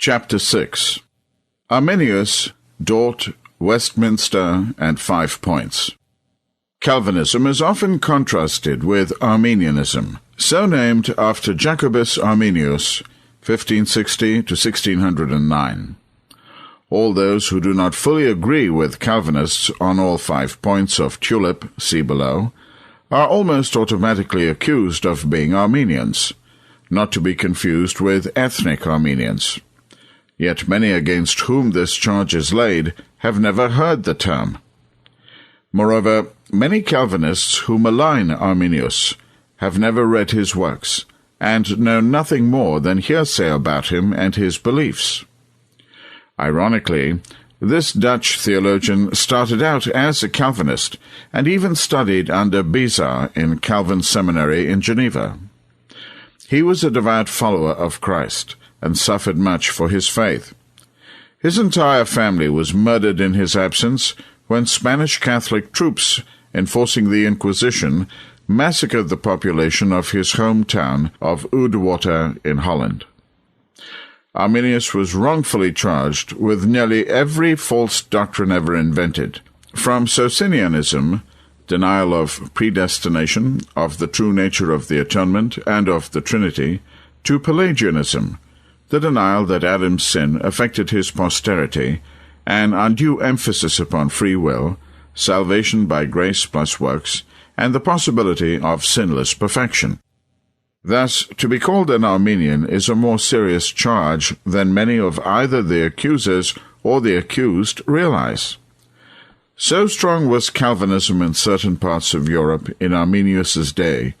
Chapter 6. Arminius, Dort, Westminster, and 5 Points. Calvinism is often contrasted with Arminianism, so named after Jacobus Arminius, 1560 to 1609. All those who do not fully agree with Calvinists on all 5 points of tulip, see below, are almost automatically accused of being Arminians, not to be confused with ethnic Arminians. Yet many against whom this charge is laid have never heard the term. Moreover, many Calvinists who malign Arminius have never read his works, and know nothing more than hearsay about him and his beliefs. Ironically, this Dutch theologian started out as a Calvinist, and even studied under Berean in Calvin Seminary in Geneva. He was a devout follower of Christ, and suffered much for his faith. His entire family was murdered in his absence when Spanish Catholic troops, enforcing the Inquisition, massacred the population of his hometown of Dort in Holland. Arminius was wrongfully charged with nearly every false doctrine ever invented, from Socinianism, denial of predestination, of the true nature of the atonement, and of the Trinity, to Pelagianism, the denial that Adam's sin affected his posterity, an undue emphasis upon free will, salvation by grace plus works, and the possibility of sinless perfection. Thus, to be called an Arminian is a more serious charge than many of either the accusers or the accused realize. So strong was Calvinism in certain parts of Europe in Arminius's day,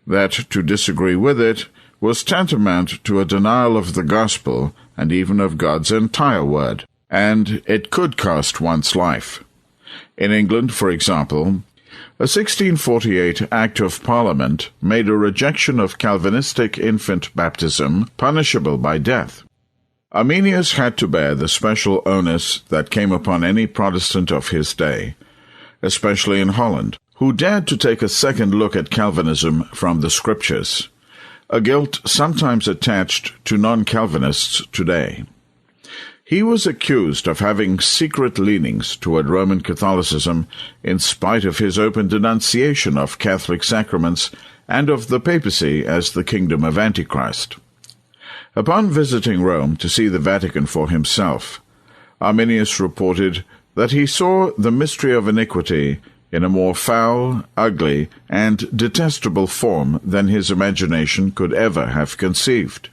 that to disagree with it was tantamount to a denial of the gospel and even of God's entire word, and it could cost one's life. In England, for example, a 1648 Act of Parliament made a rejection of Calvinistic infant baptism punishable by death. Arminius had to bear the special onus that came upon any Protestant of his day, especially in Holland, who dared to take a second look at Calvinism from the Scriptures, a guilt sometimes attached to non-Calvinists today. He was accused of having secret leanings toward Roman Catholicism in spite of his open denunciation of Catholic sacraments and of the papacy as the kingdom of Antichrist. Upon visiting Rome to see the Vatican for himself, Arminius reported that he saw the mystery of iniquity in a more foul, ugly, and detestable form than his imagination could ever have conceived.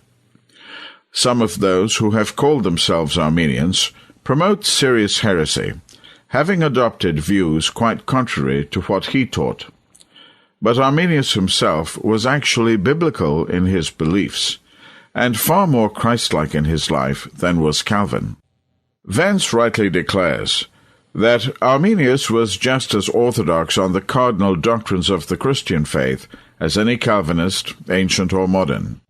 Some of those who have called themselves Arminians promote serious heresy, having adopted views quite contrary to what he taught. But Arminius himself was actually biblical in his beliefs, and far more Christ-like in his life than was Calvin. Vance rightly declares that Arminius was just as orthodox on the cardinal doctrines of the Christian faith as any Calvinist, ancient or modern.